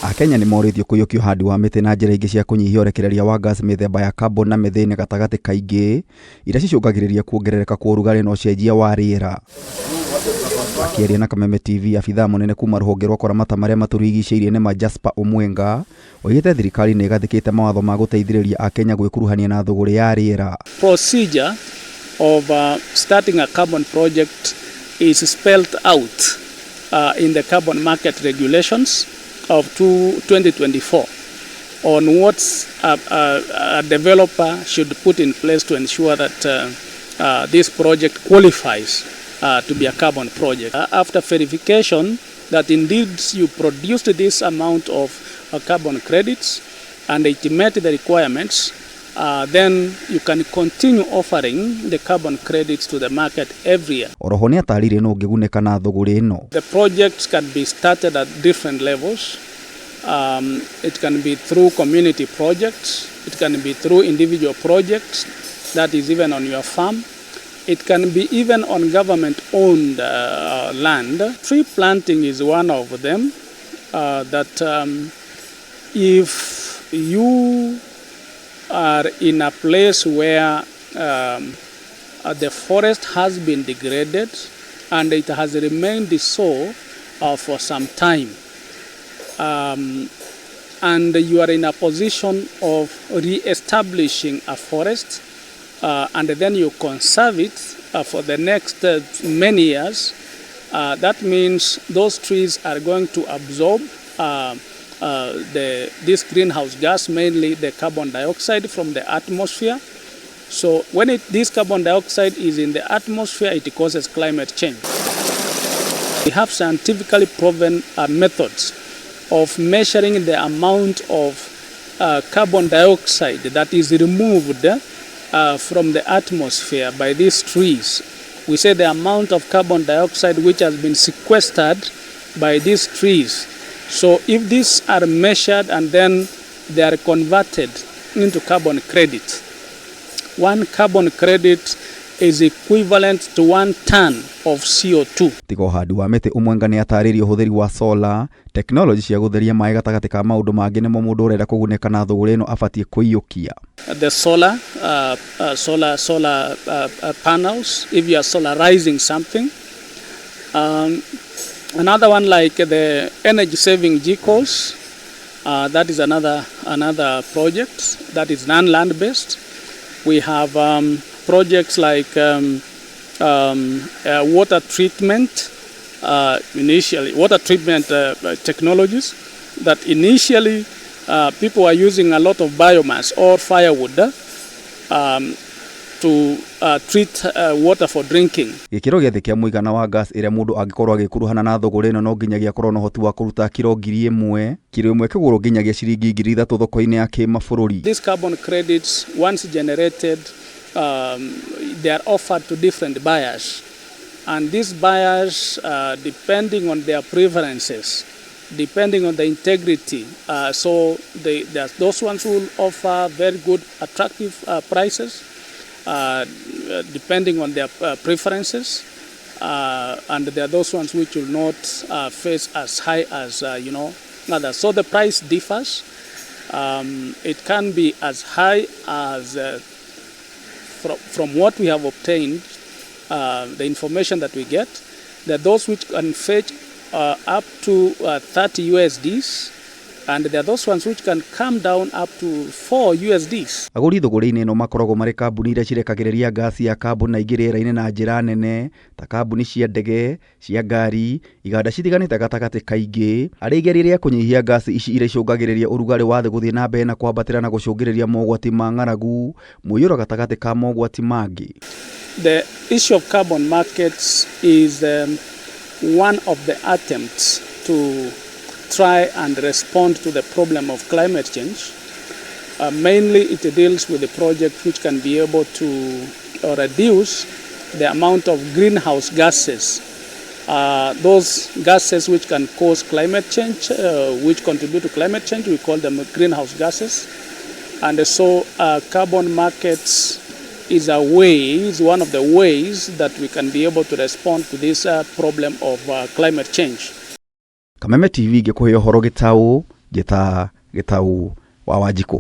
AKENYA NIMORITIO KUIYUKIA UHANDI wa MITI na njĩra ingĩ cia kũnyihia ũrekereria wa gas mĩthemba ya carbon na methane gatagatĩ kaingĩ iria cicũngagĩrĩria kuongerereka kwa ũrugarĩ na ũcenjia wa rĩera. Akĩaria na Kameme TV, abithaa mũnene kuma rũhonge rwa kũramata marĩa matũrigicĩirie nĩ Jasper Omwenga oigĩte thirikari nĩ ĩgathĩkĩte mawatho ma gũteithĩrĩria AKENYA gwĩkuruhania na thũgũrĩ ya rĩera. Procedure of starting a carbon project is spelled out in the carbon market regulations of 2024 on what a developer should put in place to ensure that this project qualifies to be a carbon project. After verification that indeed you produced this amount of carbon credits and it met the requirements, then you can continue offering the carbon credits to the market every year. Oroho nĩ atarire no ngĩgunĩka na thũgũrĩ ĩno. The projects can be started at different levels. It can be through community projects. It can be through individual projects, that is even on your farm. It can be even on government-owned land. Tree planting is one of them. If you are in a place where the forest has been degraded and it has remained so for some time, and you are in a position of re-establishing a forest, and then you conserve it for the next many years, that means those trees are going to absorb this greenhouse gas, mainly the carbon dioxide from the atmosphere. So when this carbon dioxide is in the atmosphere, it causes climate change. We have scientifically proven methods of measuring the amount of carbon dioxide that is removed from the atmosphere by these trees. We say the amount of carbon dioxide which has been sequestered by these trees. So if these are measured and then they are converted into carbon credit, one carbon credit is equivalent to 1 ton of CO2. Tiga ũhandi wa mĩtĩ, Omwenga nĩ atarĩirie ũhũthĩri wa solar, technology cia gũtheria maĩ gatagatĩ ka maũndũ mangĩ nĩmo mũndũ ũrenda kũgunĩka na thũgũrĩ ĩno abatiĩ kũiyũkia. The solar panels, if you are solarizing something. Another one like the energy saving vehicles, that is another project that is Nonland Based. We have projects like water treatment, water treatment technologies that initially people are using a lot of biomass or firewood to treat water for drinking. Gĩkĩro gĩathĩ kĩa mũigana wa gas ĩrĩa mũndũ angĩkorwo agĩkuruhana na thũgũrĩ ĩno no nginyagia akorwo na ũhoti wa kũruta kilo 1,000, kilo 1 kĩgũrũ nginyagia ciringi 3,000 thoko-inĩ ya kĩmabũrũri. These carbon credits, once generated, they are offered to different buyers, and these buyers, depending on their preferences, depending on the integrity, so there's those ones who will offer very good, attractive prices, depending on their preferences, and there are those ones which will not face as high as others. So the price differs. It can be as high as from what we have obtained, the information that we get, there are those which can fetch up to 30 USDs, and there are those ones which can come down up to 4 USDs. Agũri thũgũrĩ-inĩ ĩno makoragwo marĩ kambuni iria cirekagĩrĩria gasi ya carbon na ingĩ rĩera-inĩ na njĩra nene, ta kambuni cia ndege, cia ngari, iganda citiganĩte gatagatĩ kaingĩ, arĩa igeria rĩa kũnyihia gasi ici iria icũngagĩrĩria ũrugarĩ wa thĩ gũthiĩ na mbere na kwambatĩra na gũcũngĩrĩria mogwati ma ng'aragu, mũiyũro gatagatĩ ka mogwati mangĩ. The issue of carbon markets is one of the attempts to try and respond to the problem of climate change. Mainly it deals with the project which can be able to reduce the amount of greenhouse gases, those gases which can cause climate change, which contribute to climate change, we call them greenhouse gases. And so carbon markets is one of the ways that we can be able to respond to this problem of climate change. Kameme TV ngĩkũhe ũhoro gĩtaũ Njĩta Gĩtaũ wa Wanjikũ.